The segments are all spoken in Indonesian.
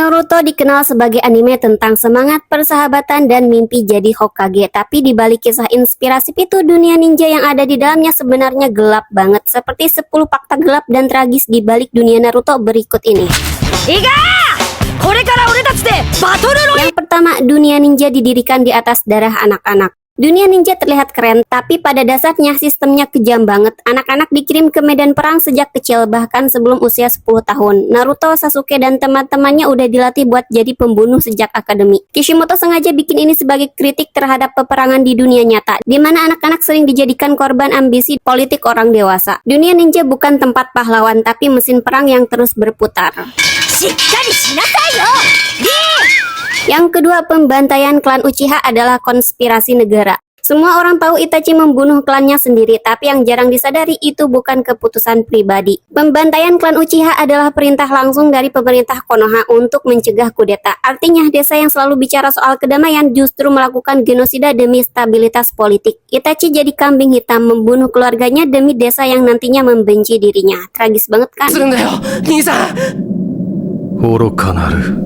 Naruto dikenal sebagai anime tentang semangat, persahabatan, dan mimpi jadi Hokage. Tapi di balik kisah inspirasi itu, dunia ninja yang ada di dalamnya sebenarnya gelap banget. Seperti 10 fakta gelap dan tragis di balik dunia Naruto berikut ini. Yang pertama, dunia ninja didirikan di atas darah anak-anak. Dunia ninja terlihat keren, tapi pada dasarnya sistemnya kejam banget. Anak-anak dikirim ke medan perang sejak kecil, bahkan sebelum usia 10 tahun. Naruto, Sasuke, dan teman-temannya udah dilatih buat jadi pembunuh sejak akademi. Kishimoto sengaja bikin ini sebagai kritik terhadap peperangan di dunia nyata, di mana anak-anak sering dijadikan korban ambisi politik orang dewasa. Dunia ninja bukan tempat pahlawan, tapi mesin perang yang terus berputar. Yang kedua, pembantaian klan Uchiha adalah konspirasi negara. Semua orang tahu Itachi membunuh klannya sendiri, tapi yang jarang disadari itu bukan keputusan pribadi. Pembantaian klan Uchiha adalah perintah langsung dari pemerintah Konoha untuk mencegah kudeta. Artinya, desa yang selalu bicara soal kedamaian justru melakukan genosida demi stabilitas politik. Itachi jadi kambing hitam, membunuh keluarganya demi desa yang nantinya membenci dirinya. Tragis banget kan?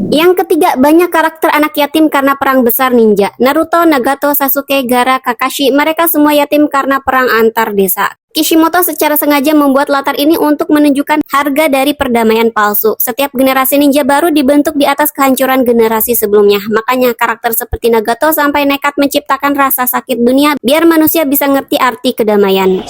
Yang ketiga, banyak karakter anak yatim karena perang besar ninja. Naruto, Nagato, Sasuke, Gaara, Kakashi, mereka semua yatim karena perang antar desa. Kishimoto secara sengaja membuat latar ini untuk menunjukkan harga dari perdamaian palsu. Setiap generasi ninja baru dibentuk di atas kehancuran generasi sebelumnya. Makanya karakter seperti Nagato sampai nekat menciptakan rasa sakit dunia biar manusia bisa ngerti arti kedamaian.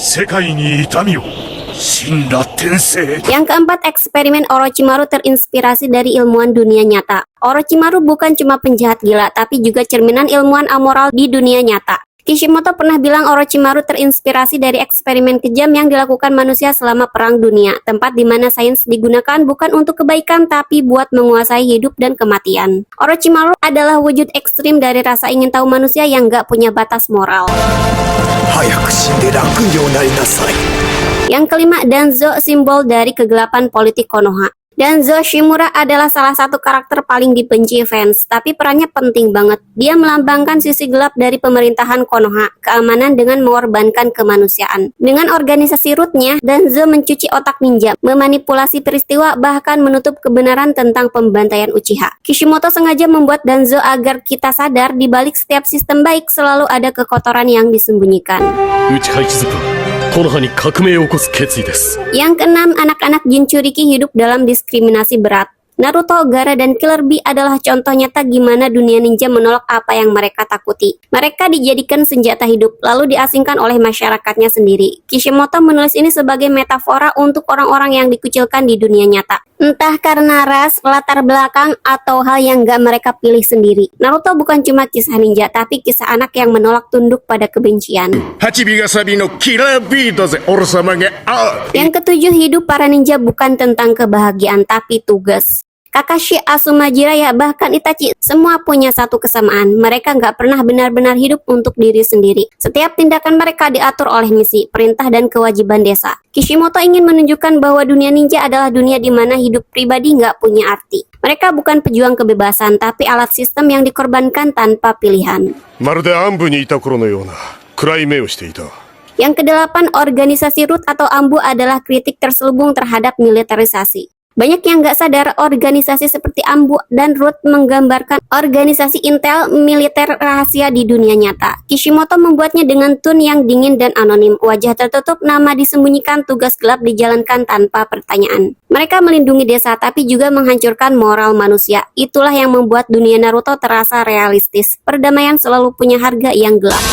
Yang keempat, eksperimen Orochimaru terinspirasi dari ilmuwan dunia nyata. Orochimaru bukan cuma penjahat gila, tapi juga cerminan ilmuwan amoral di dunia nyata. Kishimoto pernah bilang Orochimaru terinspirasi dari eksperimen kejam yang dilakukan manusia selama Perang Dunia, tempat di mana sains digunakan bukan untuk kebaikan tapi buat menguasai hidup dan kematian. Orochimaru adalah wujud ekstrim dari rasa ingin tahu manusia yang gak punya batas moral. Yang kelima, Danzo, simbol dari kegelapan politik Konoha. Danzo Shimura adalah salah satu karakter paling dibenci fans, tapi perannya penting banget. Dia melambangkan sisi gelap dari pemerintahan Konoha, keamanan dengan mengorbankan kemanusiaan. Dengan organisasi rootnya, Danzo mencuci otak ninja, memanipulasi peristiwa, bahkan menutup kebenaran tentang pembantaian Uchiha. Kishimoto sengaja membuat Danzo agar kita sadar di balik setiap sistem baik selalu ada kekotoran yang disembunyikan. Yang keenam, anak-anak Jinchuriki hidup dalam diskriminasi berat. Naruto, Gaara, dan Killer Bee adalah contoh nyata gimana dunia ninja menolak apa yang mereka takuti. Mereka dijadikan senjata hidup, lalu diasingkan oleh masyarakatnya sendiri. Kishimoto menulis ini sebagai metafora untuk orang-orang yang dikucilkan di dunia nyata. Entah karena ras, latar belakang, atau hal yang gak mereka pilih sendiri. Naruto bukan cuma kisah ninja, tapi kisah anak yang menolak tunduk pada kebencian. Yang ketujuh, hidup para ninja bukan tentang kebahagiaan, tapi tugas. Kakashi, Asuma, Jiraiya, bahkan Itachi, semua punya satu kesamaan. Mereka nggak pernah benar-benar hidup untuk diri sendiri. Setiap tindakan mereka diatur oleh misi, perintah, dan kewajiban desa. Kishimoto ingin menunjukkan bahwa dunia ninja adalah dunia di mana hidup pribadi nggak punya arti. Mereka bukan pejuang kebebasan, tapi alat sistem yang dikorbankan tanpa pilihan. Yang kedelapan, organisasi Root atau Ambu adalah kritik terselubung terhadap militerisasi. Banyak yang nggak sadar organisasi seperti Ambu dan Root menggambarkan organisasi intel militer rahasia di dunia nyata. Kishimoto membuatnya dengan tone yang dingin dan anonim, wajah tertutup, nama disembunyikan, tugas gelap dijalankan tanpa pertanyaan. Mereka melindungi desa tapi juga menghancurkan moral manusia. Itulah yang membuat dunia Naruto terasa realistis. Perdamaian selalu punya harga yang gelap.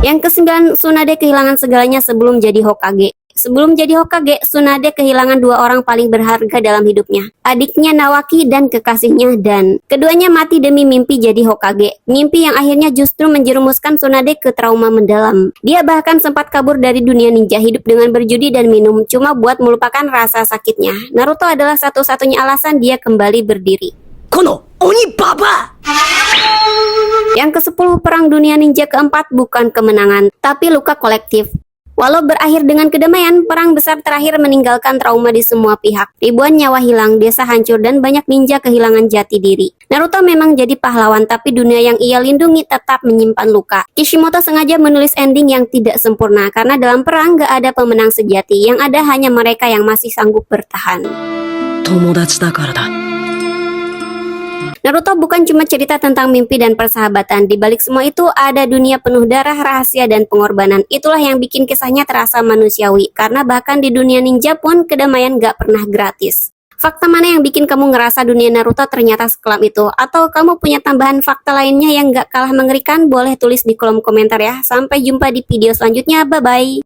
Yang kesembilan, Tsunade kehilangan segalanya sebelum jadi Hokage. Sebelum jadi Hokage, Tsunade kehilangan dua orang paling berharga dalam hidupnya. Adiknya Nawaki dan kekasihnya Dan. Keduanya mati demi mimpi jadi Hokage. Mimpi yang akhirnya justru menjerumuskan Tsunade ke trauma mendalam. Dia bahkan sempat kabur dari dunia ninja, hidup dengan berjudi dan minum, cuma buat melupakan rasa sakitnya. Naruto adalah satu-satunya alasan dia kembali berdiri. Kono Oni Baba! Yang ke-10, perang dunia ninja keempat bukan kemenangan, tapi luka kolektif. Walau berakhir dengan kedamaian, perang besar terakhir meninggalkan trauma di semua pihak. Ribuan nyawa hilang, desa hancur, dan banyak ninja kehilangan jati diri. Naruto memang jadi pahlawan, tapi dunia yang ia lindungi tetap menyimpan luka. Kishimoto sengaja menulis ending yang tidak sempurna, karena dalam perang gak ada pemenang sejati, yang ada hanya mereka yang masih sanggup bertahan. 友達だからだ。 Naruto bukan cuma cerita tentang mimpi dan persahabatan. Di balik semua itu ada dunia penuh darah, rahasia, dan pengorbanan. Itulah yang bikin kisahnya terasa manusiawi. Karena bahkan di dunia ninja pun kedamaian gak pernah gratis. Fakta mana yang bikin kamu ngerasa dunia Naruto ternyata sekelam itu? Atau kamu punya tambahan fakta lainnya yang gak kalah mengerikan? Boleh tulis di kolom komentar ya. Sampai jumpa di video selanjutnya. Bye-bye.